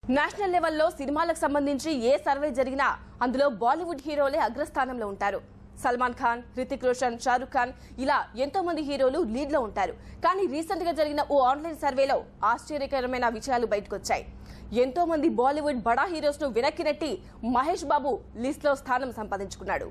National లెవెల్లో సినిమాలకు సంబంధించి ఏ సర్వే జరిగినా అందులో బాలీవుడ్ హీరోలే అగ్రస్థానంలో ఉంటారు. సల్మాన్ ఖాన్, హృతిక్ రోషన్, షారుఖ్ ఖాన్ ఇలా ఎంతో మంది హీరోలు లీడ్ లో ఉంటారు. కానీ రీసెంట్ గా జరిగిన ఓ ఆన్లైన్ సర్వేలో ఆశ్చర్యకరమైన విషయాలు బయటకొచ్చాయి. ఎంతో మంది బాలీవుడ్ బడా హీరోస్ ను వెనక్కి నెట్టి మహేష్ బాబు లిస్ట్ లో స్థానం సంపాదించుకున్నాడు.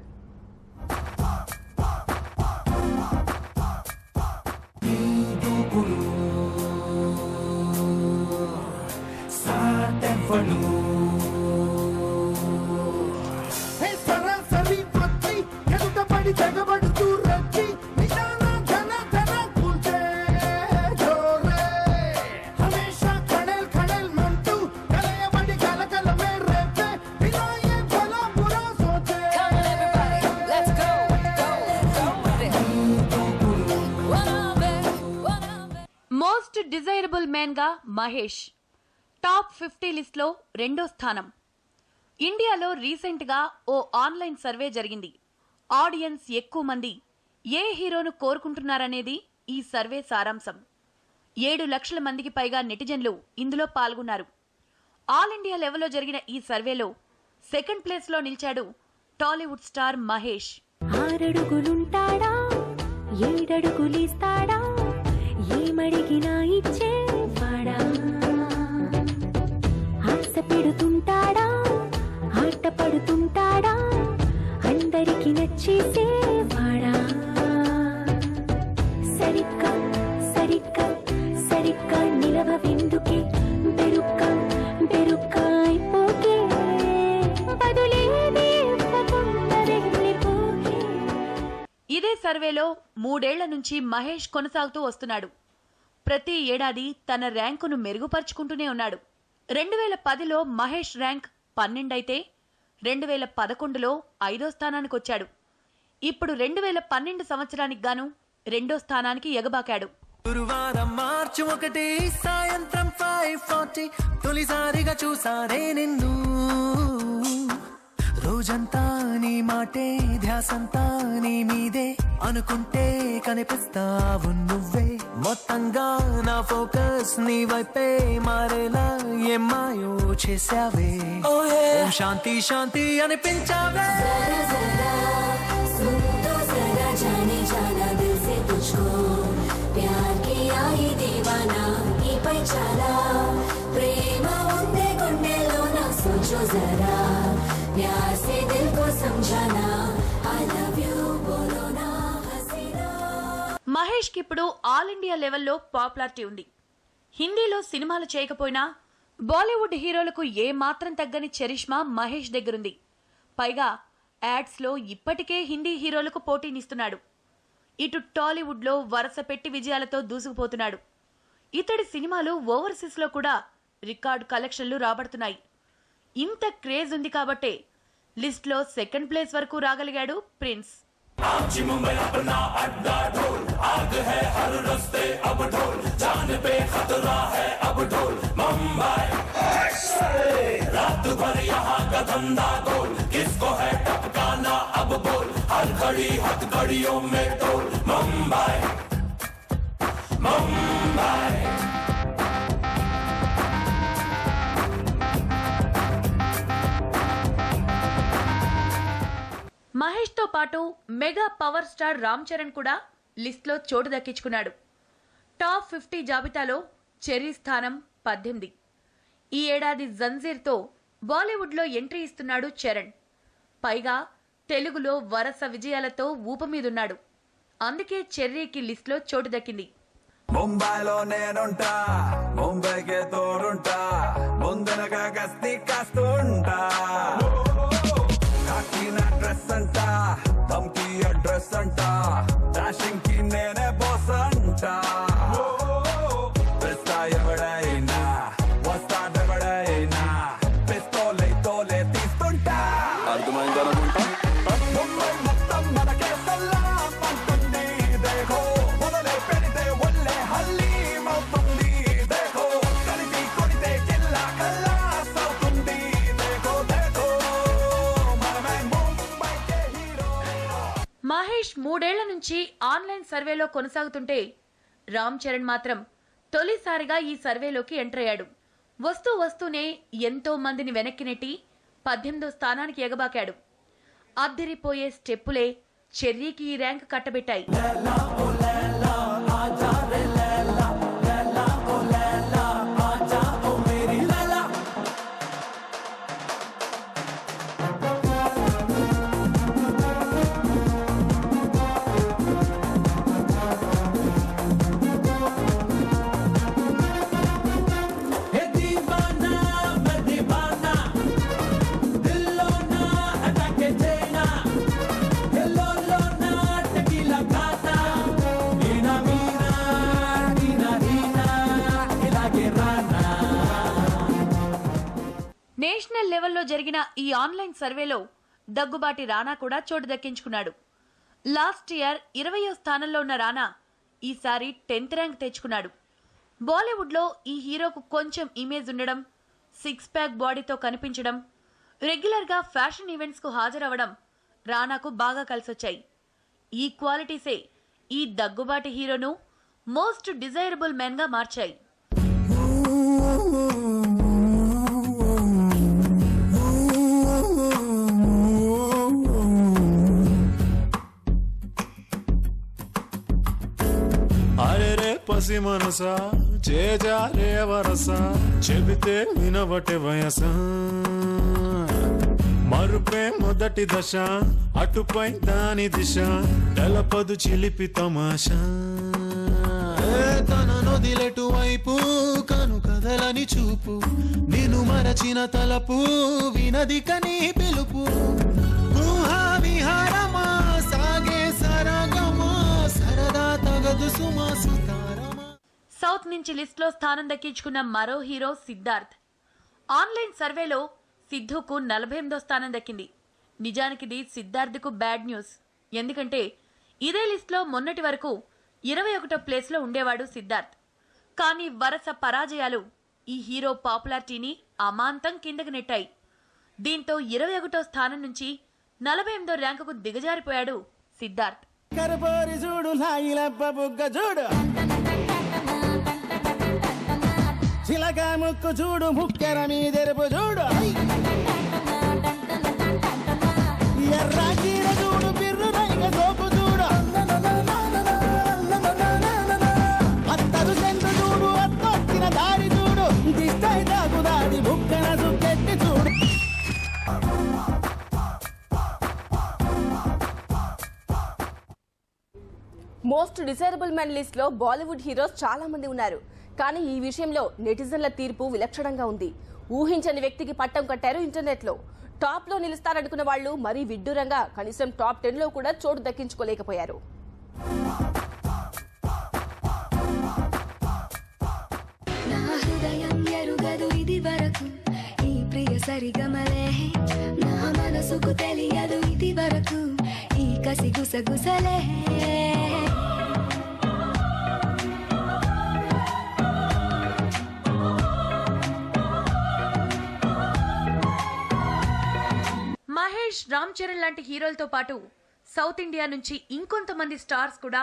మోస్ట్ డిజైరబుల్ మ్యాన్ గా మహేష్ టాప్ 50 లిస్ట్ లో రెండో స్థానం. ఇండియాలో రీసెంట్ గా ఓ ఆన్లైన్ సర్వే జరిగింది. ఆడియన్స్ ఎక్కువ మంది ఏ హీరోను కోరుకుంటున్నారనేది ఈ సర్వే సారాంశం. 7 లక్షల మందికి పైగా నెటిజన్లు ఇందులో పాల్గొన్నారు. ఆల్ ఇండియా లెవెల్లో జరిగిన ఈ సర్వేలో సెకండ్ ప్లేస్ లో నిలిచాడు టాలీవుడ్ స్టార్ మహేష్. 6 అడుగులుంటాడా 7 అడుగులిస్తాడా ఏమడిగినా ఇచ్చేవాడా ఆశ పెడుతుంటాడా ఆట పడుతుంటాడా అందరికి నచ్చేసేవాడా సరిగ్గా సరిగ్గా సరిగ్గా నిలవెందుకే బెరుక్క బెరుక్క అయిపోకే బదులేదే ఇవ్వకుండా వెళ్ళిపోకే. ఇదే సర్వేలో 3 ఏళ్ల నుంచి మహేష్ కొనసాగుతూ వస్తున్నాడు. ప్రతి ఏడాది తన ర్యాంకును మెరుగుపరుచుకుంటూనే ఉన్నాడు. 2010లో మహేష్ ర్యాంక్ 12 అయితే 2011లో 5వ స్థానానికి వచ్చాడు. ఇప్పుడు 2012 సంవత్సరానికి గాను 2వ స్థానానికి ఎగబాకాడు. గురువారం మార్చి 1 సాయంత్రం 5:40 తొలిసారిగా చూసానే నిన్ను. రోజంతా నీ మాటే ధ్యాసంతా నీ మీదే అనుకుంటే కనిపిస్తావు నువ్వే. మొత్తంగా నా ఫోకస్ నీ వైపే మారేలా ఏమాయో చేసావే. ఓం శాంతి శాంతి అనిపించావే. మహేష్ కి ఇప్పుడు ఆల్ ఇండియా లెవెల్లో పాపులారిటీ ఉంది. హిందీలో సినిమాలు చేయకపోయినా బాలీవుడ్ హీరోలకు ఏ మాత్రం తగ్గని చరిష్మా మహేష్ దగ్గరుంది. పైగా యాడ్స్ లో ఇప్పటికే హిందీ హీరోలకు పోటీనిస్తున్నాడు. ఇటు టాలీవుడ్ లో వరుస పెట్టి విజయాలతో దూసుకుపోతున్నాడు. ఇతడి సినిమాలు ఓవర్సీస్ లో కూడా రికార్డు కలెక్షన్లు రాబడుతున్నాయి. ఇంత క్రేజ్ ఉంది కాబట్టే లిస్ట్ లో సెకండ్ ప్లేస్ వరకు రాగలిగాడు ప్రిన్స్. మహేష్ తో పాటు mega power star Ram Charan కూడా లిస్ట్ లో చోటు దక్కించుకున్నాడు. టాప్ 50 జాబితాలో చెర్రీ స్థానం 18. ఈ ఏడాది జంజీర్ తో బాలీవుడ్ లో ఎంట్రీ ఇస్తున్నాడు చరణ్. పైగా తెలుగులో వరుస విజయాలతో ఊపమీదున్నాడు. అందుకే చెర్రీకి లిస్ట్ లో చోటు దక్కింది. ముంబైలో నేనుంటా ముంబైకే తోడుంటా ముందనగా గస్తీ కాస్తుంటా డ్రెస్ అంట ధమ్కి అడ్రస్ అంట డాషింగ్ కి నేనే బాస్ అంట పిస్తా ఎవడైనా వస్తాడెవడైనా పిస్తోలే తోలే తీస్తుంటా. అర్థమైందనుకుంటా. ముంబై మొత్తం మనకే సల్లాం అంటుంది దేఖో మొదలే పెడితే ఒళ్ళే హల్లీమవుతుంది దేఖో కలిపి కొడితే జిల్లా కల్లాస్ అవుతుంది దేఖో దేఖో మనమే ముంబైకే హీరో. మహేష్ 3 ఏళ్ల నుంచి ఆన్లైన్ సర్వేలో కొనసాగుతుంటే రామ్ చరణ్ మాత్రం తొలిసారిగా ఈ సర్వేలోకి ఎంటర్ అయ్యాడు. వస్తూనే ఎంతో మందిని వెనక్కి నెట్టి 18వ స్థానానికి ఎగబాకాడు. అద్దరిపోయే స్టెప్పులే చెర్రీకి ఈ ర్యాంక్ కట్టబెట్టాయి. నేషనల్ లెవెల్లో జరిగిన ఈ ఆన్లైన్ సర్వేలో దగ్గుబాటి రానా కూడా చోటు దక్కించుకున్నాడు. లాస్ట్ ఇయర్ 20వ స్థానంలో ఉన్న రానా ఈసారి 10th ర్యాంక్ తెచ్చుకున్నాడు. బాలీవుడ్లో ఈ హీరోకు కొంచెం ఇమేజ్ ఉండడం, 6 ప్యాక్ బాడీతో కనిపించడం, రెగ్యులర్గా ఫ్యాషన్ ఈవెంట్స్కు హాజరవడం రానాకు బాగా కలిసొచ్చాయి. ఈ క్వాలిటీసే ఈ దగ్గుబాటి హీరోను మోస్ట్ డిజైరబుల్ మెన్ గా మార్చాయి. అరే పసి మనసా చేజారే వరస చెబితే వినవటే వయస మరుపే మొదటి దశ అటుపై దాని దిశ తెలపదు చిలిపి తమాషా తన నొదిలెటు వైపు కను కదలని చూపు నిన్ను మరచిన తలపు వినది కని పిలుపు ఊహా విహారమా సాగే సరగమా సరదా తగదు సుమా సుతారమా. సౌత్ నుంచి లిస్ట్ లో స్థానం దక్కించుకున్న మరో హీరో సిద్ధార్థ్. ఆన్లైన్ సర్వేలో సిద్ధుకు 48వ స్థానం దక్కింది. నిజానికిది సిద్ధార్థ్కు బ్యాడ్ న్యూస్. ఎందుకంటే ఇదే లిస్ట్లో మొన్నటి వరకు 21వ ప్లేస్లో ఉండేవాడు సిద్ధార్థ్. కానీ వరుస పరాజయాలు ఈ హీరో పాపులారిటీని అమాంతం కిందకి నెట్టాయి. దీంతో 21వ స్థానం నుంచి 48వ ర్యాంకుకు దిగజారిపోయాడు సిద్ధార్థ్. చిలక ముక్కు చూడు ముక్కెర మీదెరుపు చూడు ఎర్ర చీర చూడు బిర్రు రైగ సోపు చూడు అత్తరు సెంటు చూడు అత్తొచ్చిన దారి చూడు దిష్టై దాకు దాడి ముక్కన సుక్కెట్టి చూడు. మోస్ట్ డిజైరబుల్ మెన్ లిస్ట్ లో బాలీవుడ్ హీరోస్ చాలా మంది ఉన్నారు. కానీ ఈ విషయంలో నెటిజన్ల తీర్పు విలక్షణంగా ఉంది. ఊహించని వ్యక్తికి పట్టం కట్టారు ఇంటర్నెట్ లో. టాప్ లో నిలుస్తారనుకున్న వాళ్లు మరీ విడ్డూరంగా కనీసం టాప్ 10 లో కూడా చోటు దక్కించుకోలేకపోయారు. నా హృదయం ఎరుగదు ఇది వరకు ఈ ప్రియ సరిగమలే నా మనసుకు తెలియదు ఇది వరకు ఈ కసి గుసగుసలే మహేష్, రామ్ చరణ్ లాంటి హీరోలతో పాటు సౌత్ ఇండియా నుంచి ఇంకొంతమంది స్టార్స్ కూడా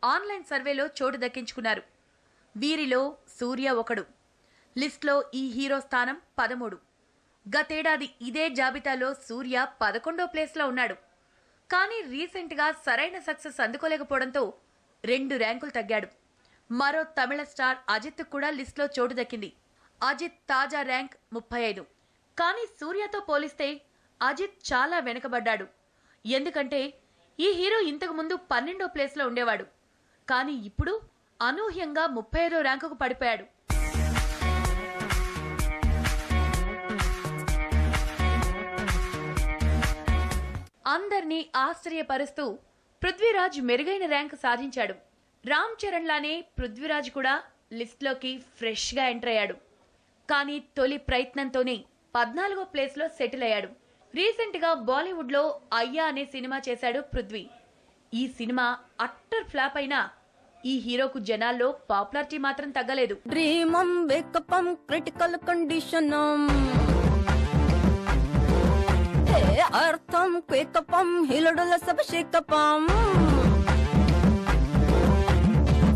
ఆన్లైన్ సర్వేలో చోటు దక్కించుకున్నారు. వీరిలో సూర్య ఒకడు. లిస్ట్లో ఈ హీరో స్థానం 13. గతేడాది ఇదే జాబితాలో సూర్య 11వ ప్లేస్లో ఉన్నాడు. కానీ రీసెంట్గా సరైన సక్సెస్ అందుకోలేకపోవడంతో 2 ర్యాంకులు తగ్గాడు. మరో తమిళ స్టార్ అజిత్ కూడా లిస్ట్లో చోటు దక్కింది. అజిత్ తాజా ర్యాంక్ 35. కానీ సూర్యతో పోలిస్తే అజిత్ చాలా వెనుకబడ్డాడు. ఎందుకంటే ఈ హీరో ఇంతకు ముందు 12వ ప్లేస్లో ఉండేవాడు. కానీ ఇప్పుడు అనూహ్యంగా 35వ ర్యాంకుకు పడిపోయాడు. అందర్నీ ఆశ్చర్యపరుస్తూ పృథ్వీరాజ్ మెరుగైన ర్యాంక్ సాధించాడు. రామ్ చరణ్ లానే పృథ్వీరాజ్ కూడా లిస్ట్లోకి ఫ్రెష్గా ఎంటర్ అయ్యాడు. కానీ తొలి ప్రయత్నంతోనే 14వ ప్లేస్లో సెటిల్ అయ్యాడు. రీసెంట్గా బాలీవుడ్లో అయ్యా అనే సినిమా చేశాడు పృథ్వీ. ఈ సినిమా అట్టర్ ఫ్లాప్ అయినా ఈ హీరోకు జనాల్లో పాపులారిటీ మాత్రం తగ్గలేదు. డ్రీమం వేకపం క్రిటికల్ కండిషనం అర్థం క్వేకపం హిలడుల సబ షేకపం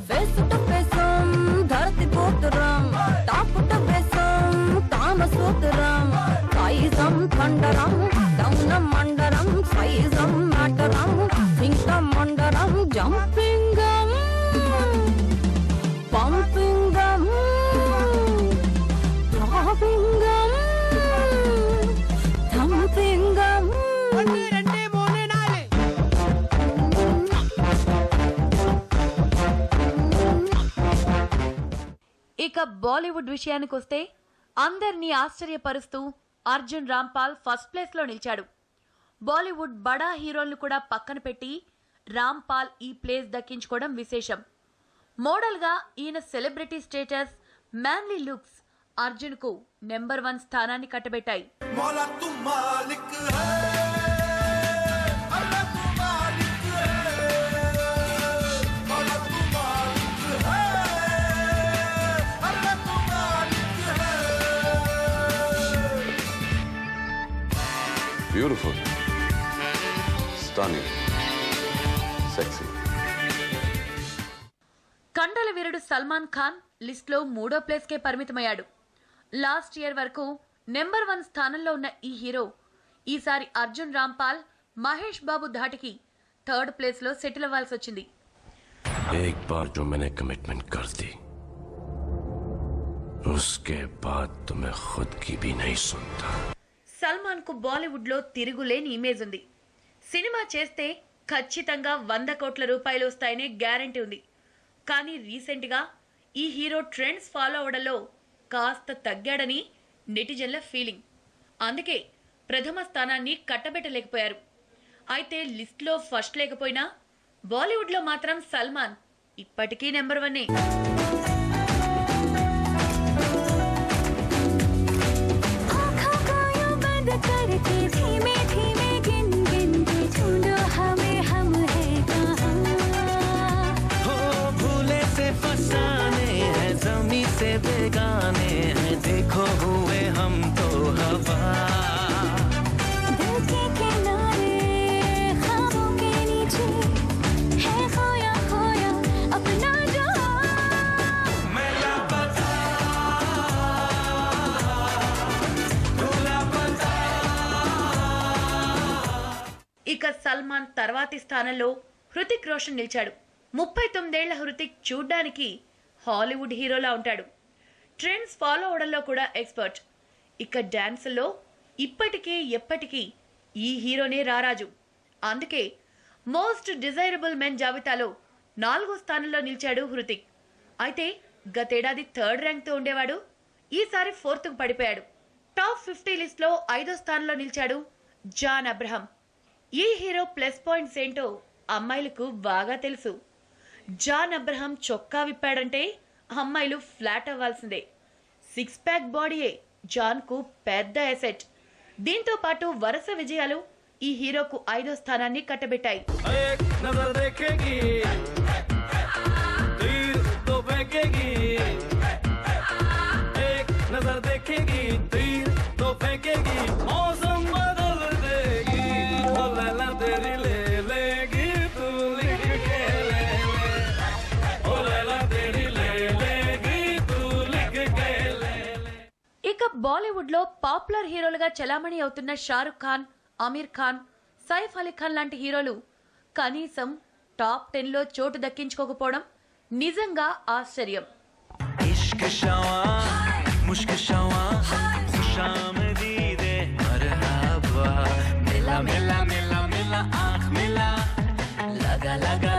ఫేస్ టు ఫేసం ధరతి పోతురం టాప్ టు ఫేసం కామసూత్రం సైజం కండరం దౌనం మండరం సైజం మాటరం సింగం మండరం జంపింగం పంపింగం థాపింగం థంపింగం ఇక బాలీవుడ్ విషయానికి వస్తే అందరినీ ఆశ్చర్యపరుస్తూ అర్జున్ రాంపాల్ ఫస్ట్ ప్లేస్ లో నిలిచాడు. బాలీవుడ్ బడా హీరోలను కూడా పక్కన పెట్టి రాంపాల్ ఈ ప్లేస్ దక్కించుకోవడం విశేషం. మోడల్ గా ఈయన celebrity status, manly looks Arjun కు నెంబర్ 1 స్థానాన్ని కట్టబెట్టాయి. Beautiful, stunning, sexy. కండల వీరుడు సల్మాన్ ఖాన్ లిస్ట్ లో 3వ ప్లేస్ కే పరిమితమయ్యాడు. లాస్ట్ ఇయర్ వరకు నెంబర్ 1 స్థానంలో ఉన్న ఈ హీరో ఈసారి అర్జున్ రాంపాల్, మహేష్ బాబు ధాటికి 3rd ప్లేస్ లో సెటిల్ అవ్వాల్సి వచ్చింది. एक बार जो मैंने कमिटमेंट कर दी उसके बाद तो मैं खुद की भी नहीं सुनता. సల్మాన్ కు బాలీవుడ్ లో తిరుగులేని ఇమేజ్ ఉంది. సినిమా చేస్తే ఖచ్చితంగా 100 కోట్ల రూపాయలు వస్తాయనే గ్యారంటీ ఉంది. కానీ రీసెంట్ గా ఈ హీరో ట్రెండ్స్ ఫాలో అవడంలో కాస్త తగ్గాడని నెటిజన్ల ఫీలింగ్. అందుకే ప్రథమ స్థానాన్ని కట్టబెట్టలేకపోయారు. అయితే లిస్ట్ లో ఫస్ట్ లేకపోయినా బాలీవుడ్ లో మాత్రం సల్మాన్ ఇప్పటికీ నెంబర్ 1. से बेगाने हैं देखो हुए हम तो हवा दिल के किनारे ख्वाबों के नीचे है खोया खोया अपना जो मैं लापता भूला पता. ఇక సల్మాన్ తర్వాతి స్థానంలో హృతిక్ రోషన్ నిలిచాడు. 39 ఏళ్ల హృతిక్ చూడ్డానికి హాలీవుడ్ హీరోలా ఉంటాడు. ట్రెండ్స్ ఫాలో అవడంలో కూడా ఎక్స్పర్ట్. ఇక డాన్సుల్లో ఇప్పటికే ఎప్పటికీ ఈ హీరోనే రారాజు. అందుకే మోస్ట్ డిజైరబుల్ మెన్ జాబితాలో 4వ స్థానంలో నిలిచాడు హృతిక్. అయితే గతేడాది 3rd ర్యాంక్తో ఉండేవాడు, ఈసారి 4th పడిపోయాడు. టాప్ 50 లిస్ట్లో 5వ స్థానంలో నిలిచాడు జాన్ అబ్రహం. ఈ హీరో ప్లస్ పాయింట్స్ ఏంటో అమ్మాయిలకు బాగా తెలుసు. జాన్ అబ్రహం చొక్కా విప్పాడంటే అమ్మాయిలు ఫ్లాట్ అవ్వాల్సిందే. 6 ప్యాక్ బాడీయే జాన్ కు పెద్ద ఎసెట్. దీంతో పాటు వరుస విజయాలు ఈ హీరోకు 5వ స్థానాన్ని కట్టబెట్టాయి. ఇక బాలీవుడ్ లో పాపులర్ హీరోలుగా చలామణి అవుతున్న షారుఖ్ ఖాన్, అమీర్ ఖాన్, సైఫ్ అలీ ఖాన్ లాంటి హీరోలు కనీసం టాప్ 10 లో చోటు దక్కించుకోకపోవడం నిజంగా ఆశ్చర్యం. इश्क शवा मुश्क शवा खुशामदीदे मरहबा मिला मिला मिला मिला आँख मिला लगा लगा